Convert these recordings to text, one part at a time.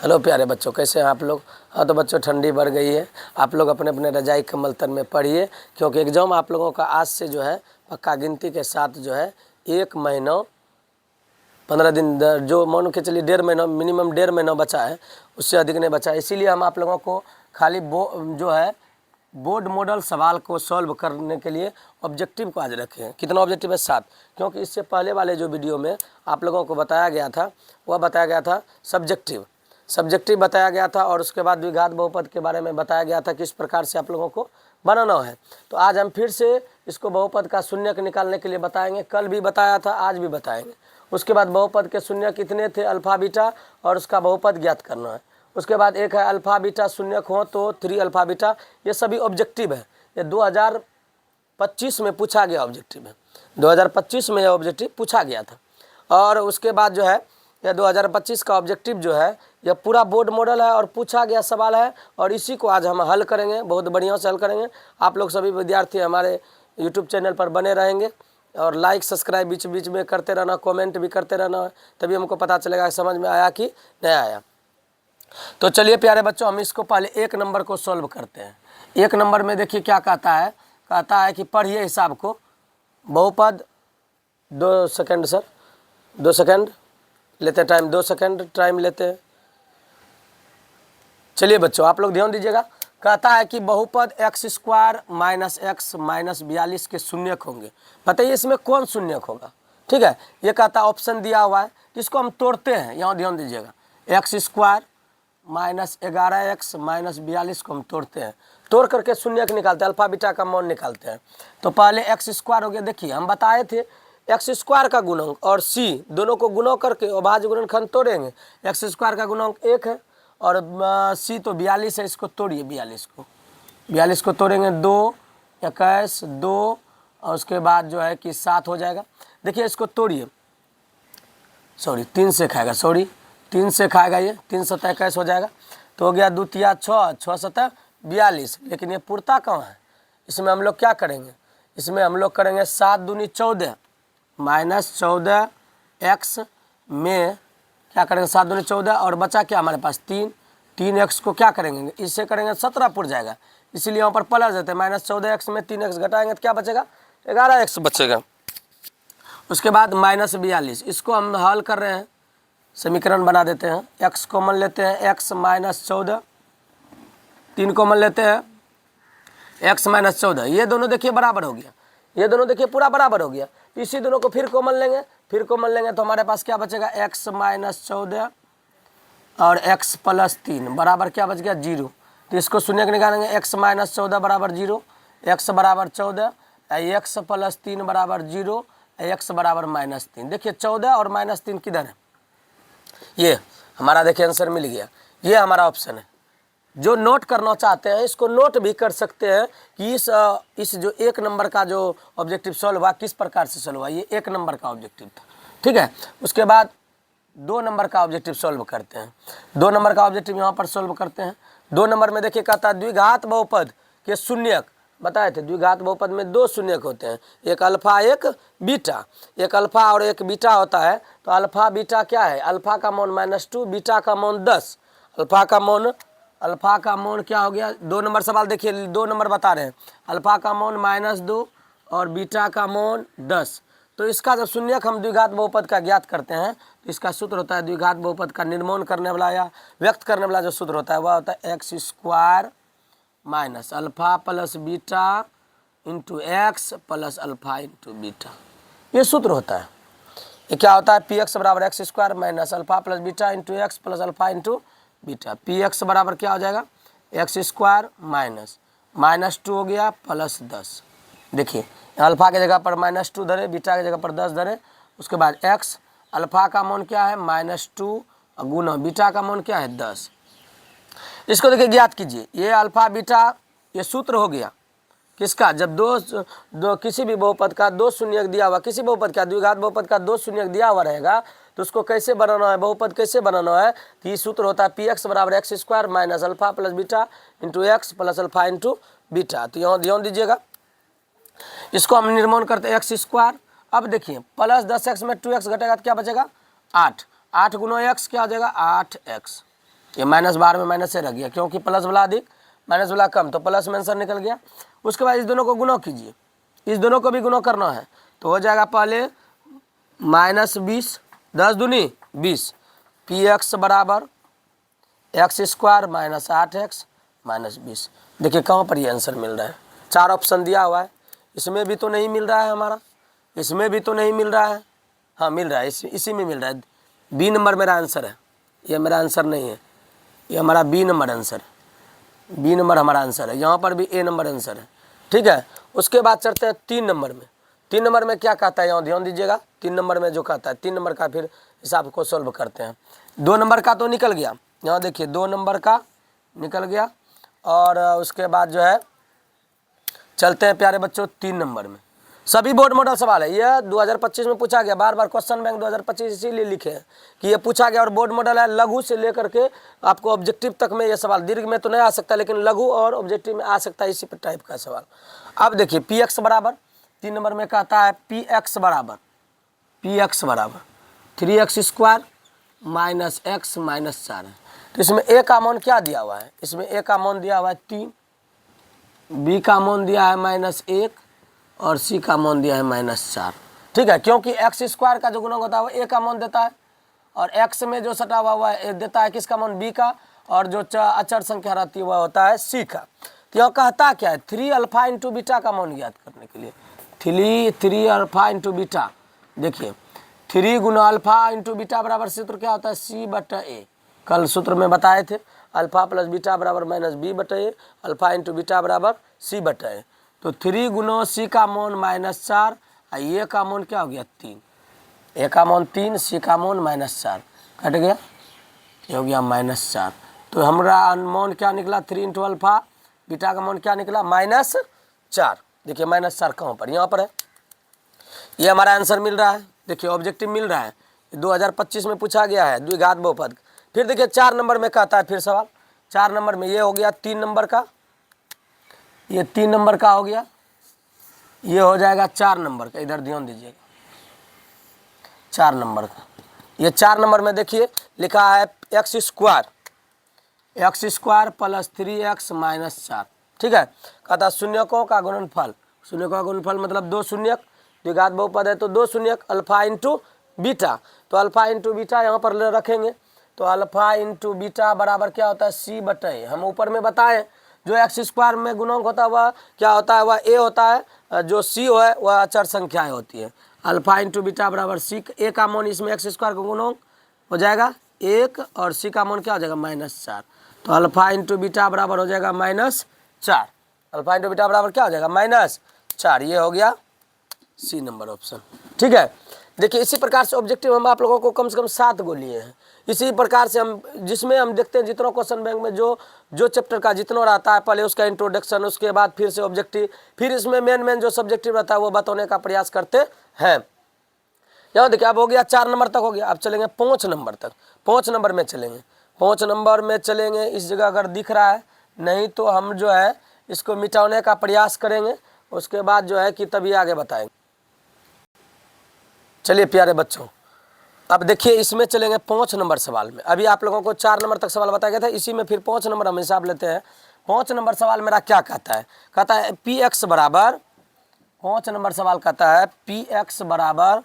Hello प्यारे बच्चों, कैसे हैं आप लोग। हाँ तो बच्चों, ठंडी बढ़ गई है। आप लोग अपने अपने रजाई कम्बल तन में पढ़िए, क्योंकि एग्ज़ाम आप लोगों का आज से जो है पक्का गिनती के साथ जो है 1 महीना 15 दिन जो मान के चलिए 1.5 महीना, मिनिमम 1.5 महीना बचा है, उससे अधिक नहीं बचा है। इसीलिए हम आप लोगों को खाली जो है बोर्ड मॉडल सवाल को सॉल्व करने के लिए ऑब्जेक्टिव को आज रखे हैं। कितना ऑब्जेक्टिव है? 7। क्योंकि इससे पहले वाले जो वीडियो में आप लोगों को बताया गया था वह बताया गया था सब्जेक्टिव बताया गया था, और उसके बाद द्विघात बहुपद के बारे में बताया गया था किस प्रकार से आप लोगों को बनाना है। तो आज हम फिर से इसको बहुपद का शून्यक निकालने के लिए बताएंगे। कल भी बताया था, आज भी बताएंगे। उसके बाद बहुपद के शून्यक कितने थे, अल्फा बीटा, और उसका बहुपद ज्ञात करना है। उसके बाद एक है अल्फा बीटा शून्यक हो तो 3 अल्फा बीटा। ये सभी ऑब्जेक्टिव है, ये 2025 में पूछा गया ऑब्जेक्टिव है। 2025 में यह ऑब्जेक्टिव पूछा गया था। और उसके बाद जो है यह 2025 का ऑब्जेक्टिव जो है यह पूरा बोर्ड मॉडल है और पूछा गया सवाल है, और इसी को आज हम हल करेंगे, बहुत बढ़िया से हल करेंगे। आप लोग सभी विद्यार्थी हमारे यूट्यूब चैनल पर बने रहेंगे, और लाइक सब्सक्राइब बीच बीच में करते रहना, कमेंट भी करते रहना, तभी हमको पता चलेगा समझ में आया कि नहीं आया। तो चलिए प्यारे बच्चों, हम इसको पहले 1 नंबर को सॉल्व करते हैं। 1 नंबर में देखिए क्या कहता है कि पढ़िए हिसाब को। बहुपद 2 सेकंड सर, 2 सेकंड लेते हैं टाइम, 2 सेकंड टाइम लेते हैं। चलिए बच्चों, आप लोग ध्यान दीजिएगा। कहता है कि बहुपद x² - x - 42 के शून्यक होंगे। बताइए इसमें कौन शून्यक होगा। ठीक है, ये कहता है, ऑप्शन दिया हुआ है, इसको हम तोड़ते हैं। यहाँ ध्यान दीजिएगा, x² - 11x - 42 को हम तोड़ते हैं। तोड़ करके शून्यक निकालते हैं, अल्फा बीटा का मान निकालते हैं। तो पहले x² हो गया। देखिए हम बताए थे x² का गुणक और c दोनों को गुणा करके अभाज्य गुणनखंड तोड़ेंगे। x² का गुणक 1 है और c तो 42 है। इसको तोड़िए, 42 को तोड़ेंगे, 2 21 2, और उसके बाद जो है कि 7 हो जाएगा। देखिए इसको तोड़िए, 3 से खाएगा, 3 से खाएगा, ये 3 7 21 हो जाएगा। तो हो गया 2 तिया 6, 6 7 42। लेकिन ये पुरता कहाँ है? इसमें हम लोग क्या करेंगे, इसमें हम लोग करेंगे 7 दूनी 14 -14x में क्या करेंगे, 7 दूनी 14, और बचा क्या हमारे पास 3x को क्या करेंगे, इससे करेंगे 17 पुर जाएगा। इसीलिए यहाँ पर प्लस देते हैं। -14x में 3x घटाएंगे तो क्या बचेगा, 11x बचेगा। उसके बाद -42, इसको हम हल कर रहे हैं, समीकरण बना देते हैं। x कॉमन लेते हैं, x - 14, 3 कॉमन लेते हैं, x - 14। ये दोनों देखिए बराबर हो गया, ये दोनों देखिए पूरा बराबर हो गया। इसी दोनों को फिर कॉमन लेंगे, तो हमारे पास क्या बचेगा, x - 14 और x + 3 बराबर क्या बच गया, 0। तो इसको शून्यक निकालेंगे, x - 14 बराबर 0, x बराबर 14, x + 3 बराबर 0, x बराबर -3। देखिए 14 और -3 किधर है, ये हमारा देखिए आंसर मिल गया। ये हमारा ऑप्शन है। जो नोट करना चाहते हैं इसको नोट भी कर सकते हैं कि इस जो 1 नंबर का जो ऑब्जेक्टिव सॉल्व हुआ किस प्रकार से सॉल्व हुआ। ये 1 नंबर का ऑब्जेक्टिव था, ठीक है। उसके बाद 2 नंबर का ऑब्जेक्टिव सॉल्व करते हैं। 2 नंबर का ऑब्जेक्टिव यहाँ पर सॉल्व करते हैं। 2 नंबर में देखिए कहता है द्विघात बहुपद के शून्यक। बताए थे द्विघात बहुपद में 2 शून्यक होते हैं, एक अल्फा एक बीटा। एक अल्फा और एक बीटा होता है। तो अल्फा बीटा क्या है, अल्फा का मान -2, बीटा का मान 10। अल्फा का मान क्या हो गया, 2 नंबर सवाल देखिए, 2 नंबर बता रहे हैं, अल्फा का मान -2 और बीटा का मान 10। तो इसका जब शून्यक हम द्विघात बहुपद का ज्ञात करते हैं तो इसका सूत्र होता है, द्विघात बहुपद का निर्माण करने वाला या व्यक्त करने वाला जो सूत्र होता है वह होता है x² - alpha + beta into x + alpha into beta. ये सूत्र होता है। ये क्या होता है, px बराबर x² - alpha + beta into x + alpha into beta. px बराबर क्या हो जाएगा, x² -2 हो गया प्लस 10। देखिए अल्फा की जगह पर -2 धरे, बीटा की जगह पर 10 धरे। उसके बाद x, अल्फा का मान क्या है -2 गुना बीटा का मान क्या है 10। इसको देखिए ज्ञात कीजिए। ये अल्फा बीटा ये सूत्र हो गया किसका, जब दो किसी भी बहुपद का 2 शून्यक दिया हुआ, किसी बहुपद का द्विघात बहुपद का 2 शून्यक दिया हुआ रहेगा तो उसको कैसे बनाना है, बहुपद कैसे बनाना है। तो ये सूत्र होता है px बराबर x² - alpha + beta into x + alpha into beta. तो यहाँ ध्यान दीजिएगा, इसको हम निर्माण करते हैं x²। अब देखिए +10x में 2x घटेगा तो क्या बचेगा 8, 8 गुना x क्या हो जाएगा 8x। ये माइनस बाहर में माइनस से रह गया, क्योंकि प्लस वाला अधिक माइनस वाला कम, तो प्लस में आंसर निकल गया। उसके बाद इस दोनों को गुणा कीजिए, इस दोनों को भी गुणा करना है, तो हो जाएगा पहले -20, 10 दूनी 20, पी एक्स बराबर x square minus 8x minus 20। देखिए कहाँ पर ये आंसर मिल रहा है, 4 ऑप्शन दिया हुआ है, इसमें भी तो नहीं मिल रहा है हमारा, इसमें भी तो नहीं मिल रहा है, हाँ मिल रहा है, इसी में मिल रहा है। बी नंबर मेरा आंसर है, ये मेरा आंसर नहीं है, ये हमारा बी नंबर आंसर है, बी नंबर हमारा आंसर है। यहाँ पर भी ए नंबर आंसर है, ठीक है। उसके बाद चलते हैं 3 नंबर में। 3 नंबर में क्या कहता है, यहाँ ध्यान दीजिएगा, 3 नंबर में जो कहता है, 3 नंबर का फिर हिसाब को सॉल्व करते हैं। 2 नंबर का तो निकल गया, यहाँ देखिए 2 नंबर का निकल गया। और उसके बाद जो है चलते हैं प्यारे बच्चों 3 नंबर में। सभी बोर्ड मॉडल सवाल है, यह 2025 में पूछा गया, बार बार क्वेश्चन बैंक 2025 इसीलिए लिखे हैं कि ये पूछा गया, और बोर्ड मॉडल है, लघु से लेकर के आपको ऑब्जेक्टिव तक में ये सवाल, दीर्घ में तो नहीं आ सकता, लेकिन लघु और ऑब्जेक्टिव में आ सकता है, इसी टाइप का सवाल। अब देखिए पी एक्स बराबर 3 नंबर में कहता है पी एक्स बराबर 3x square minus x minus 4 है। तो इसमें ए का मान क्या दिया हुआ है, इसमें ए का मान दिया हुआ है 3, बी का मान दिया है -1 और सी का मान दिया है -4, ठीक है। क्योंकि एक्स स्क्वायर का जो गुणक होता है वो ए का मान देता है, और एक्स में जो सटा हुआ है देता है किसका मान, बी का, और जो अचर संख्या रहती है वह होता है सी का। तो यह कहता क्या है, 3 अल्फा इंटू बीटा का मान ज्ञात करने के लिए, 3 अल्फा इंटू बीटा। देखिए 3 गुना अल्फा इंटू बीटा बराबर सूत्र क्या होता है, C/A। कल सूत्र में बताए थे, अल्फा प्लस बीटा बराबर -B/A, अल्फा इंटू बीटा बराबर C/A। तो 3 गुना सी का मान -4, और ये का मान क्या हो गया 3, ए का मान 3, सी का मान -4, कट गया, ये हो गया -4। तो हमारा मान क्या निकला, 3 इंटू अल्फा, बीटा का मान क्या निकला -4। देखिए -4 कहाँ पर, यहाँ पर है, ये हमारा आंसर मिल रहा है। देखिए ऑब्जेक्टिव मिल रहा है, 2025 में पूछा गया है द्विघात बहुपद। फिर देखिए 4 नंबर में कहता है फिर सवाल, 4 नंबर में ये हो गया 3 नंबर का, ये 3 नंबर का हो गया, ये हो जाएगा 4 नंबर का, इधर ध्यान दीजिएगा 4 नंबर का। ये 4 नंबर में देखिए लिखा है x square plus 3x minus 4, ठीक है। कहता शून्यकों का गुणनफल, शून्यकों का गुणनफल मतलब 2 शून्यक, द्विघात बहुपद है तो 2 शून्यक, अल्फा इंटू बीटा। तो अल्फा इंटू बीटा यहाँ पर रखेंगे, तो अल्फा इंटू बीटा बराबर क्या होता है C/A। हम ऊपर में बताएं जो एक्स स्क्वायर में गुणक होता है वह क्या होता है, वह ए होता है, जो सी है वह अचर संख्याएं होती है। अल्फा इंटू बीटा बराबर सी, ए का मान इसमें एक्स स्क्वायर का गुणक हो जाएगा 1, और सी का मान क्या हो जाएगा -4। तो अल्फा इंटू बीटा बराबर हो जाएगा -4, अल्फा इंटू बीटा बराबर क्या हो जाएगा -4। ये हो गया सी नंबर ऑप्शन, ठीक है। देखिए इसी प्रकार से ऑब्जेक्टिव हम आप लोगों को कम से कम 7 गो लिए हैं। इसी प्रकार से हम जिसमें हम देखते हैं जितना क्वेश्चन बैंक में जो चैप्टर का जितना रहता है, पहले उसका इंट्रोडक्शन, उसके बाद फिर से ऑब्जेक्टिव, फिर इसमें मेन जो सब्जेक्टिव रहता है वो बताने का प्रयास करते हैं। यहाँ देखिए अब हो गया 4 नंबर तक हो गया, अब चलेंगे 5 नंबर तक। 5 नंबर में चलेंगे, 5 नंबर में चलेंगे। इस जगह अगर दिख रहा है, नहीं तो हम जो है इसको मिटाने का प्रयास करेंगे, उसके बाद जो है कि तभी आगे बताएंगे। चलिए प्यारे बच्चों, अब देखिए इसमें चलेंगे 5 नंबर सवाल में। अभी आप लोगों को 4 नंबर तक सवाल बताया गया था, इसी में फिर 5 नंबर हम हिसाब लेते हैं। 5 नंबर सवाल मेरा क्या कहता है, कहता है पी एक्स बराबर, 5 नंबर सवाल कहता है पी एक्स बराबर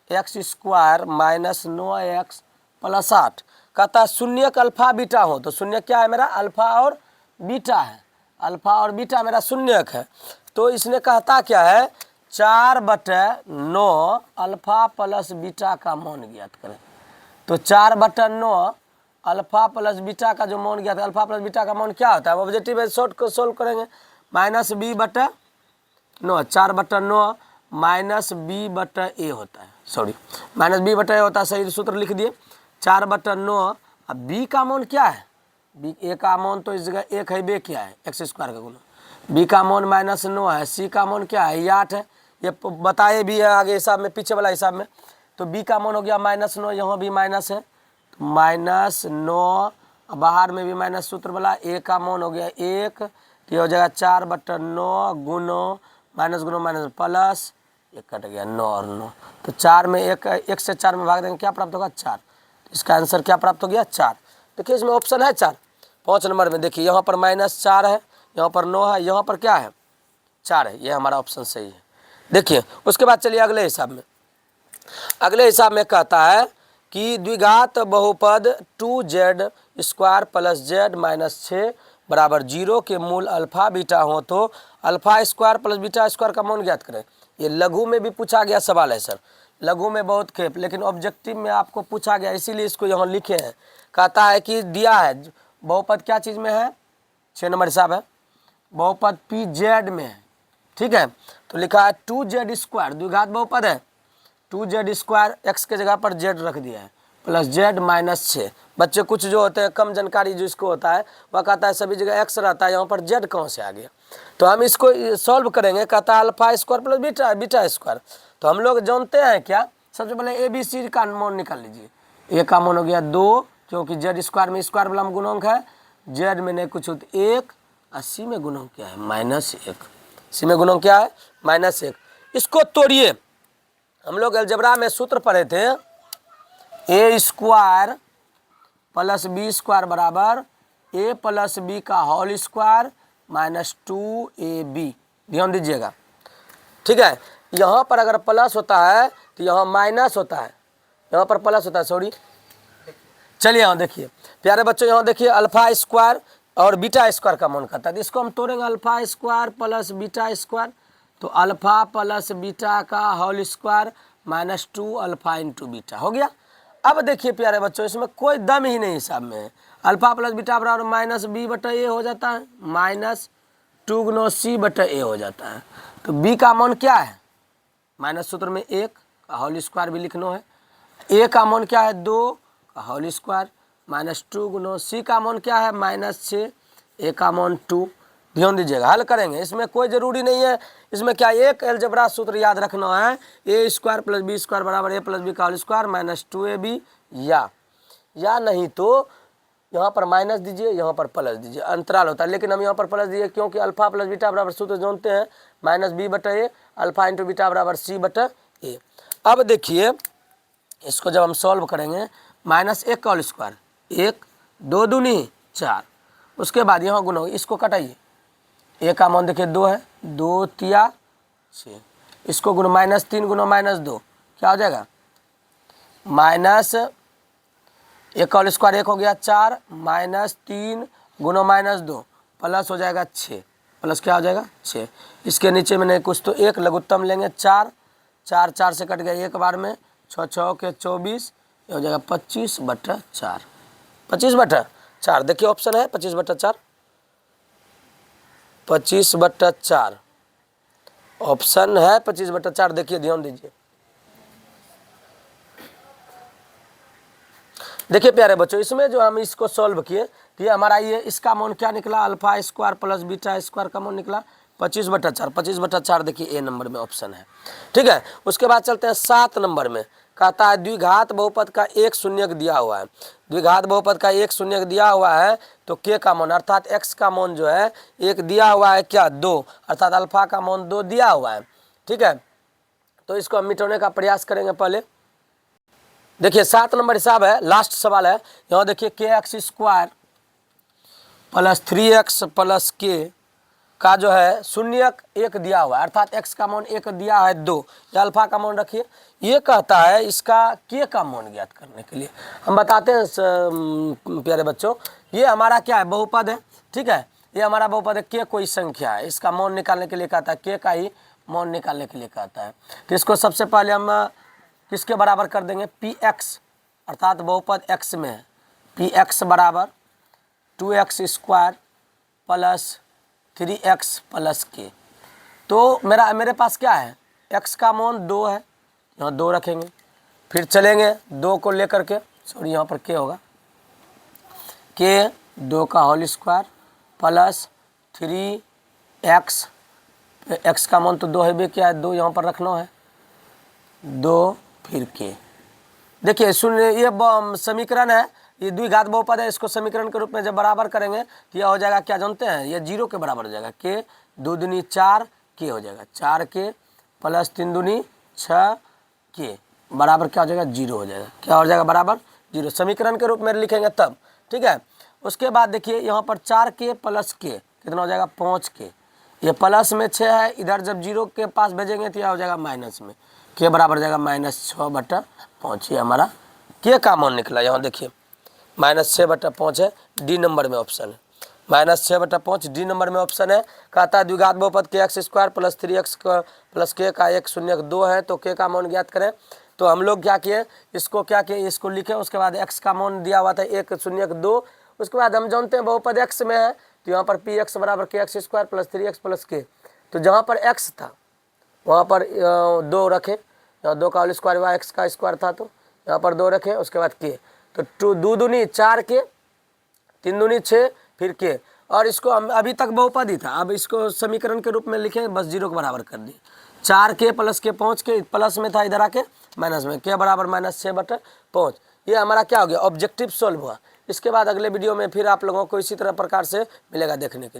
x square minus 9x plus 8। कहता है शून्यक अल्फा बीटा हो, तो शून्यक क्या है मेरा, अल्फा और बीटा है, अल्फा और बीटा मेरा शून्यक है। तो इसने कहता क्या है 4/9 अल्फा प्लस बीटा का मान ज्ञात करें। तो 4/9 अल्फा प्लस बीटा का जो मान ज्ञात है, अल्फा प्लस बीटा का मान क्या होता है, ऑब्जेक्टिव में शॉर्ट को सोल्व करेंगे, -B/9, 4/9 -B/A होता है, सॉरी -B/A होता है, सही सूत्र लिख दिए 4/9। अब बी का मान क्या है, बी ए का मान तो इस जगह 1 है, बे क्या है एक्स स्क्वायर का गुना, बी का मान -9 है, सी का मान क्या है, ये 8 है, ये बताए भी है आगे हिसाब में, पीछे वाला हिसाब में। तो बी का मान हो गया -9, यहाँ भी माइनस है, तो -9, बाहर में भी माइनस सूत्र वाला, ए का मान हो गया 1, तो ये हो जाएगा 4/9 गुनो माइनस गुनो माइनस प्लस, ये कट गया 9 और 9, तो 4 में 1 से 4 में भाग देंगे क्या प्राप्त होगा 4। इसका आंसर क्या प्राप्त हो गया 4। तो देखिए इसमें ऑप्शन है 4। 5 नंबर में देखिए यहाँ पर -4 है, यहाँ पर 9 है, यहाँ पर क्या है 4 है। ये हमारा ऑप्शन सही है। देखिए उसके बाद चलिए अगले हिसाब में। अगले हिसाब में कहता है कि द्विघात बहुपद 2z² + z - 6 बराबर 0 के मूल अल्फा बीटा हो तो alpha square plus beta square का मान ज्ञात करें। ये लघु में भी पूछा गया सवाल है सर, लघु में बहुत खेप, लेकिन ऑब्जेक्टिव में आपको पूछा गया, इसीलिए इसको यहाँ लिखे हैं। कहता है कि दिया है बहुपद क्या चीज़ में है, 6 नंबर हिसाब है, बहुपद PZ में है, ठीक है। तो लिखा है 2z², द्विघात बहुपद है, 2z² x के जगह पर z रख दिया है प्लस z - 6। बच्चे कुछ जो होते हैं कम जानकारी जो इसको होता है वह कहता है सभी जगह x रहता है, यहाँ पर z कहाँ से आ गया। तो हम इसको सॉल्व करेंगे। कहता है alpha square plus beta square. तो हम लोग जानते हैं क्या, सबसे पहले ABC का मान निकाल लीजिए। a का मान हो गया 2, क्योंकि z² में स्क्वायर वाला गुणांक है, z में नहीं कुछ होता 1, और c में गुणांक क्या है -1। c में गुणांक क्या है -1। इसको तोड़िए। हम लोग अलजेब्रा में सूत्र पढ़े थे, a² + b² बराबर a + b का होल स्क्वायर -2ab। ध्यान दीजिएगा, ठीक है। यहाँ पर अगर प्लस होता है तो यहाँ माइनस होता है, यहाँ पर प्लस होता है, सॉरी। चलिए यहाँ देखिए प्यारे बच्चों, यहाँ देखिए अल्फा स्क्वायर और बीटा स्क्वायर का मान करता है। तो इसको हम तोड़ेंगे alpha square plus beta square, तो अल्फा प्लस बीटा का whole square -2 alpha into beta हो गया। अब देखिए प्यारे बच्चों, इसमें कोई दम ही नहीं हिसाब में है। अल्फा प्लस बीटा बराबर -b/a हो जाता है, -2 × c/a हो जाता है। तो b का मान क्या है, माइनस सूत्र में 1 का होल स्क्वायर भी लिखना है, a का मान क्या है 2 का होल स्क्वायर -2 × c का मान क्या है -6, a का मान 2। ध्यान दीजिएगा, हल करेंगे, इसमें कोई ज़रूरी नहीं है। इसमें क्या एक अलजेब्रा सूत्र याद रखना है, a² + b² बराबर a + b का होल स्क्वायर -2ab, या नहीं तो यहाँ पर माइनस दीजिए, यहाँ पर प्लस दीजिए, अंतराल होता है। लेकिन हम यहाँ पर प्लस दिए क्योंकि अल्फा प्लस बीटा बराबर सूत्र जानते हैं -b/a, अल्फा इंटू बीटा बराबर c/a। अब देखिए इसको जब हम सॉल्व करेंगे, -1 का होल स्क्वायर 1, 2 दूनी 4, उसके बाद यहाँ गुना, इसको कटाइए, a का मान देखिए 2 है, 2 तिया 6, इसको गुना -3 गुना -2 क्या हो जाएगा, -1 का होल स्क्वायर 1 हो गया 4, -3 गुना -2 प्लस हो जाएगा 6, प्लस क्या हो जाएगा 6। इसके नीचे में नहीं कुछ तो 1 लघुत्तम लेंगे, 4 4 से कट गया एक बार में, 6 6 के 24, ये हो जाएगा 25/4। 25/4 देखिए ऑप्शन है 25/4, 25/4 ऑप्शन है 25/4। देखिए ध्यान दीजिए, देखिए प्यारे बच्चों, इसमें जो हम इसको सॉल्व किए तो ये हमारा ये इसका मान क्या निकला, alpha square plus beta square का मान निकला 25/4। 25/4 देखिए ए नंबर में ऑप्शन है, ठीक है। उसके बाद चलते हैं 7 नंबर में। कहता है द्विघात बहुपद का एक शून्यक दिया हुआ है, द्विघात बहुपद का एक शून्यक दिया हुआ है, तो के का मान अर्थात x का मान जो है एक दिया हुआ है क्या 2, अर्थात अल्फा का मान 2 दिया हुआ है, ठीक है। तो इसको हम मिटाने का प्रयास करेंगे। पहले देखिए 7 नंबर हिसाब है, लास्ट सवाल है। यहाँ देखिए kx² + 3x + k का जो है शून्यक 1 दिया हुआ है, अर्थात x का मान 1 दिया है 2, या अल्फा का मान रखिए। ये कहता है इसका k का मान ज्ञात करने के लिए हम बताते हैं प्यारे बच्चों, ये हमारा क्या है बहुपद है, ठीक है। ये हमारा बहुपद है, k कोई संख्या है, इसका मान निकालने के लिए कहता है, k का ही मान निकालने के लिए कहता है। तो इसको सबसे पहले हम किसके बराबर कर देंगे, px, अर्थात बहुपद x में है, px बराबर 2x² + 3x + k। तो मेरे पास क्या है, x का मान 2 है, यहाँ 2 रखेंगे, फिर चलेंगे 2 को लेकर के, सॉरी यहाँ पर k होगा, k 2 का whole square plus 3x, x का मान तो 2 है, क्या है 2 यहाँ पर रखना है, 2 फिर k। देखिए सुनिए, ये समीकरण है, ये द्विघात बहुपद है, इसको समीकरण के रूप में जब बराबर करेंगे तो यह हो जाएगा क्या जानते हैं, ये 0 के बराबर हो जाएगा, k 2 दूनी 4 k हो जाएगा, 4k + 3 दूनी 6k बराबर क्या हो जाएगा 0 हो जाएगा, क्या हो जाएगा बराबर 0। समीकरण के रूप में लिखेंगे तब ठीक है। उसके बाद देखिए यहाँ पर 4k प्लस के कितना हो जाएगा 5k, ये प्लस में 6 है, इधर जब 0 के पास भेजेंगे तो यह हो जाएगा माइनस में, के बराबर हो जाएगा -6/5। ये हमारा के का मान निकला। यहाँ देखिए -6/5 है, डी नंबर में ऑप्शन है, -6/5 डी नंबर में ऑप्शन है। कहता है द्विघात बहुपद kx² + 3x + k का 1 0 2 है, तो k का मान ज्ञात करें। तो हम लोग क्या किए, इसको क्या किए, इसको लिखे, उसके बाद x का मान दिया हुआ था 1 0 2। उसके बाद हम जानते हैं बहुपद x में है, तो यहाँ पर px बराबर kx² + 3x + k। तो जहाँ पर x था वहाँ पर 2 रखें, यहाँ 2 का होल स्क्वायर हुआ, x का स्क्वायर था तो यहाँ पर 2 रखें, उसके बाद k, तो 2 दूनी 4k, 3 दूनी 6, फिर k। और इसको हम अभी तक बहुपद ही था, अब इसको समीकरण के रूप में लिखें, बस 0 के बराबर कर दिए। 4k + के 5k प्लस में था, इधर आके माइनस में, k बराबर -6/5। ये हमारा क्या हो गया, ऑब्जेक्टिव सोल्व हुआ। इसके बाद अगले वीडियो में फिर आप लोगों को इसी तरह प्रकार से मिलेगा देखने के लिए।